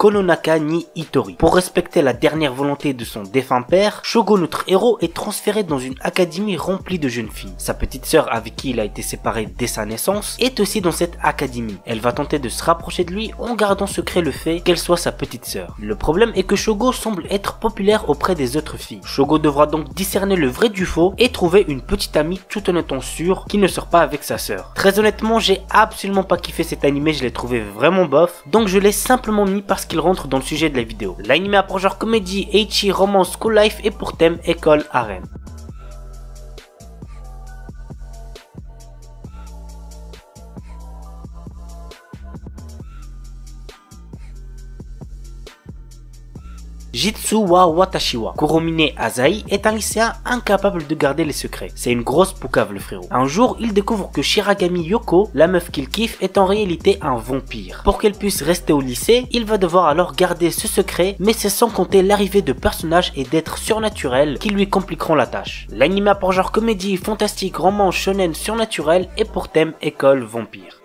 Kononaka ni Hitori. Pour respecter la dernière volonté de son défunt père, Shogo, notre héros, est transféré dans une académie remplie de jeunes filles. Sa petite sœur, avec qui il a été séparé dès sa naissance, est aussi dans cette académie. Elle va tenter de se rapprocher de lui en gardant secret le fait qu'elle soit sa petite sœur. Le problème est que Shogo semble être populaire auprès des autres filles. Shogo devra donc discerner le vrai du faux et trouver une petite amie tout en étant sûr qu'il ne sort pas avec sa sœur. Très honnêtement, j'ai absolument pas kiffé cet animé, je l'ai trouvé vraiment bof, donc je l'ai simplement mis parce qu'il rentre dans le sujet de la vidéo. L'anime a pour genre comédie, ecchi, romance, school life et pour thème école, harem. Jitsu wa Watashi wa Kuromine Azai est un lycéen incapable de garder les secrets. C'est une grosse poucave le frérot. Un jour, il découvre que Shiragami Yoko, la meuf qu'il kiffe, est en réalité un vampire. Pour qu'elle puisse rester au lycée, il va devoir alors garder ce secret, mais c'est sans compter l'arrivée de personnages et d'êtres surnaturels qui lui compliqueront la tâche. L'anime a pour genre comédie, fantastique, roman, shonen, surnaturel et pour thème école, vampire.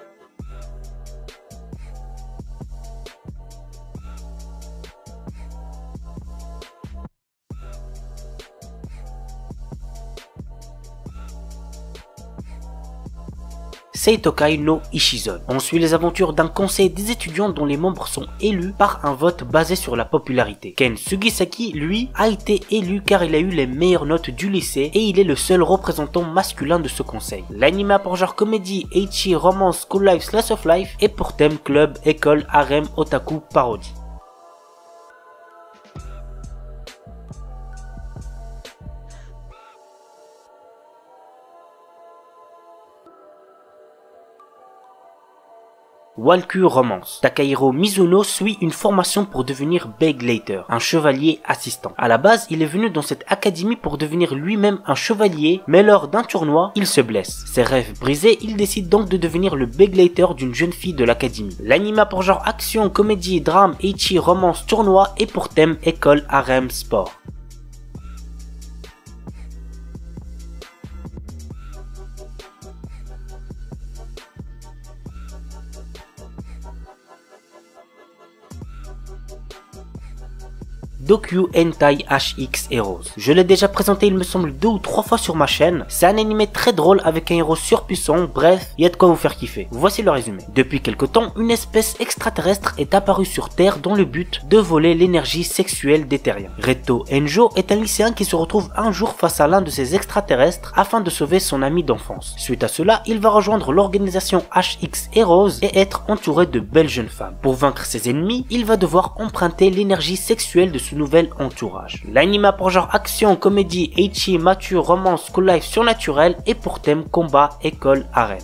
Seitokai no Ishizon. On suit les aventures d'un conseil des étudiants dont les membres sont élus par un vote basé sur la popularité. Ken Sugisaki, lui, a été élu car il a eu les meilleures notes du lycée et il est le seul représentant masculin de ce conseil. L'anime a pour genre comédie, ecchi, romance, school life, slice of life et pour thème club, école, harem, otaku, parodie. Walkure Romance. Takahiro Mizuno suit une formation pour devenir Begleiter, un chevalier assistant. À la base, il est venu dans cette académie pour devenir lui-même un chevalier, mais lors d'un tournoi, il se blesse. Ses rêves brisés, il décide donc de devenir le Begleiter d'une jeune fille de l'académie. L'anime a pour genre action, comédie, drame, ecchi, romance, tournoi et pour thème école, harem, sport. Dokyu Hentai HX Heroes. Je l'ai déjà présenté il me semble 2 ou 3 fois sur ma chaîne. C'est un animé très drôle avec un héros surpuissant, bref, il y a de quoi vous faire kiffer. Voici le résumé. Depuis quelque temps, une espèce extraterrestre est apparue sur Terre dans le but de voler l'énergie sexuelle des terriens. Reto Enjo est un lycéen qui se retrouve un jour face à l'un de ces extraterrestres afin de sauver son ami d'enfance. Suite à cela, il va rejoindre l'organisation HX Heroes et être entouré de belles jeunes femmes. Pour vaincre ses ennemis, il va devoir emprunter l'énergie sexuelle de ce nouvel entourage. L'anime a pour genre action, comédie, ecchi, mature, romance, school life, surnaturel et pour thème combat, école, harem.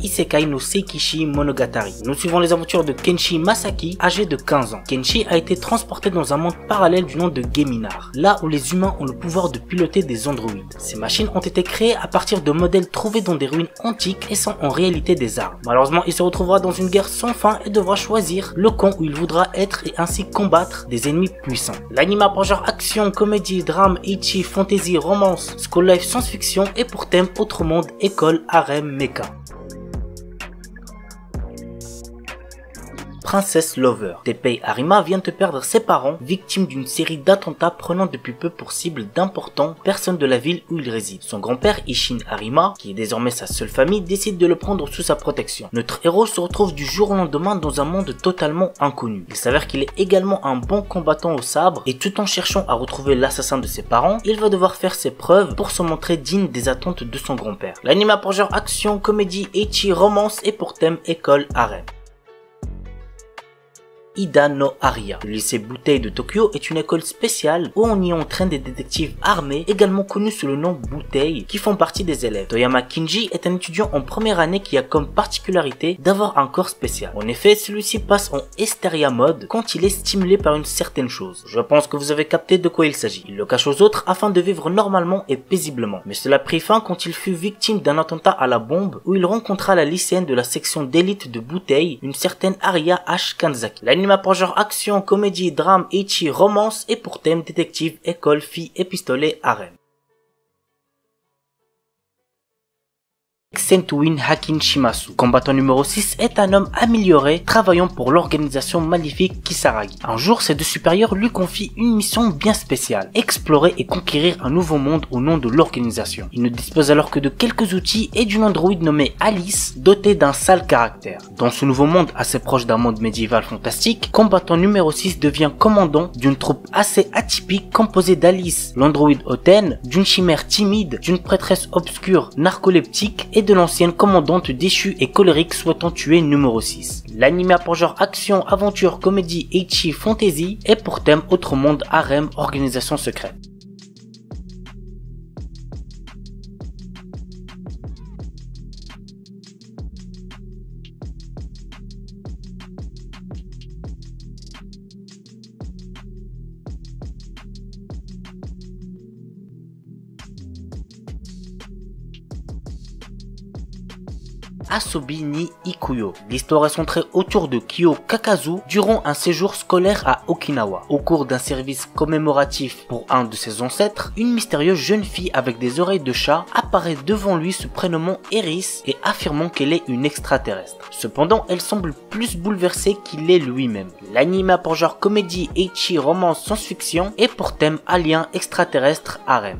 Isekai no Seikishi Monogatari. Nous suivons les aventures de Kenshi Masaki, âgé de 15 ans. Kenshi a été transporté dans un monde parallèle du nom de Geminar, là où les humains ont le pouvoir de piloter des androïdes. Ces machines ont été créées à partir de modèles trouvés dans des ruines antiques et sont en réalité des armes. Malheureusement, il se retrouvera dans une guerre sans fin et devra choisir le camp où il voudra être et ainsi combattre des ennemis puissants. L'anime a pour genre action, comédie, drame, ecchi, fantasy, romance, school life, science-fiction et pour thème autre monde, école, harem, mecha. Princess Lover. Teppei Arima vient de perdre ses parents, victime d'une série d'attentats prenant depuis peu pour cible d'importantes personnes de la ville où il réside. Son grand-père Ishin Arima, qui est désormais sa seule famille, décide de le prendre sous sa protection. Notre héros se retrouve du jour au lendemain dans un monde totalement inconnu. Il s'avère qu'il est également un bon combattant au sabre et tout en cherchant à retrouver l'assassin de ses parents, il va devoir faire ses preuves pour se montrer digne des attentes de son grand-père. L'anime a pour genre action, comédie, ecchi, romance et pour thème école, harem. Ida no Aria. Le lycée Butei de Tokyo est une école spéciale où on y entraîne des détectives armés, également connus sous le nom Butei, qui font partie des élèves. Toyama Kinji est un étudiant en première année qui a comme particularité d'avoir un corps spécial. En effet, celui-ci passe en Hysteria mode quand il est stimulé par une certaine chose. Je pense que vous avez capté de quoi il s'agit. Il le cache aux autres afin de vivre normalement et paisiblement. Mais cela prit fin quand il fut victime d'un attentat à la bombe où il rencontra la lycéenne de la section d'élite de Butei, une certaine Aria H. Kanzaki. L'anime a pour genre action, comédie, drame, ecchi, romance et pour thème détective, école, fille et pistolet, harem. Xentwin Hakin Shimasu. Combattant numéro 6 est un homme amélioré travaillant pour l'organisation maléfique Kisaragi. Un jour, ses deux supérieurs lui confient une mission bien spéciale, explorer et conquérir un nouveau monde au nom de l'organisation. Il ne dispose alors que de quelques outils et d'une androïde nommée Alice, dotée d'un sale caractère. Dans ce nouveau monde assez proche d'un monde médiéval fantastique, combattant numéro 6 devient commandant d'une troupe assez atypique composée d'Alice, l'androïde hautaine, d'une chimère timide, d'une prêtresse obscure narcoleptique et de l'ancienne commandante déchue et colérique souhaitant tuer numéro 6. L'anime a pour genre action, aventure, comédie, ecchi, fantasy et pour thème autre monde, harem, organisation secrète. Asobi ni Ikuyo. L'histoire est centrée autour de Kyo Kakazu durant un séjour scolaire à Okinawa. Au cours d'un service commémoratif pour un de ses ancêtres, une mystérieuse jeune fille avec des oreilles de chat apparaît devant lui se prénommant Eris et affirmant qu'elle est une extraterrestre. Cependant, elle semble plus bouleversée qu'il est lui-même. L'anime a pour genre comédie, ecchi, romance, science-fiction et pour thème alien, extraterrestre, harem.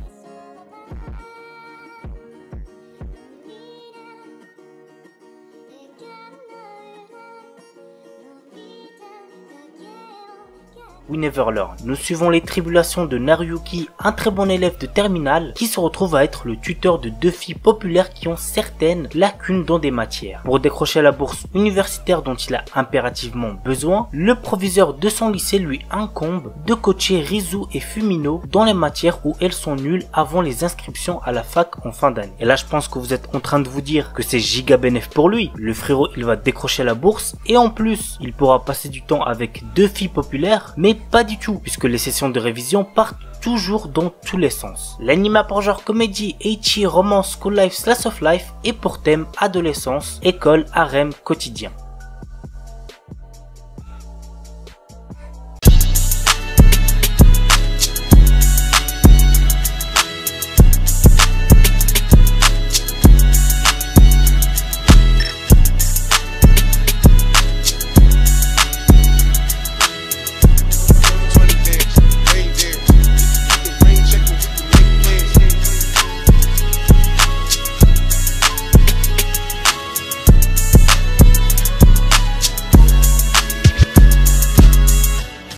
We Never Learn. Nous suivons les tribulations de Naruyuki, un très bon élève de terminale, qui se retrouve à être le tuteur de deux filles populaires qui ont certaines lacunes dans des matières. Pour décrocher la bourse universitaire dont il a impérativement besoin, le proviseur de son lycée lui incombe de coacher Rizu et Fumino dans les matières où elles sont nulles avant les inscriptions à la fac en fin d'année. Et là je pense que vous êtes en train de vous dire que c'est giga bénéf pour lui. Le frérot il va décrocher la bourse et en plus il pourra passer du temps avec deux filles populaires, mais pas du tout, puisque les sessions de révision partent toujours dans tous les sens. L'anime a pour genre comédie, ecchi, romance, school life, slice of life et pour thème adolescence, école, harem, quotidien.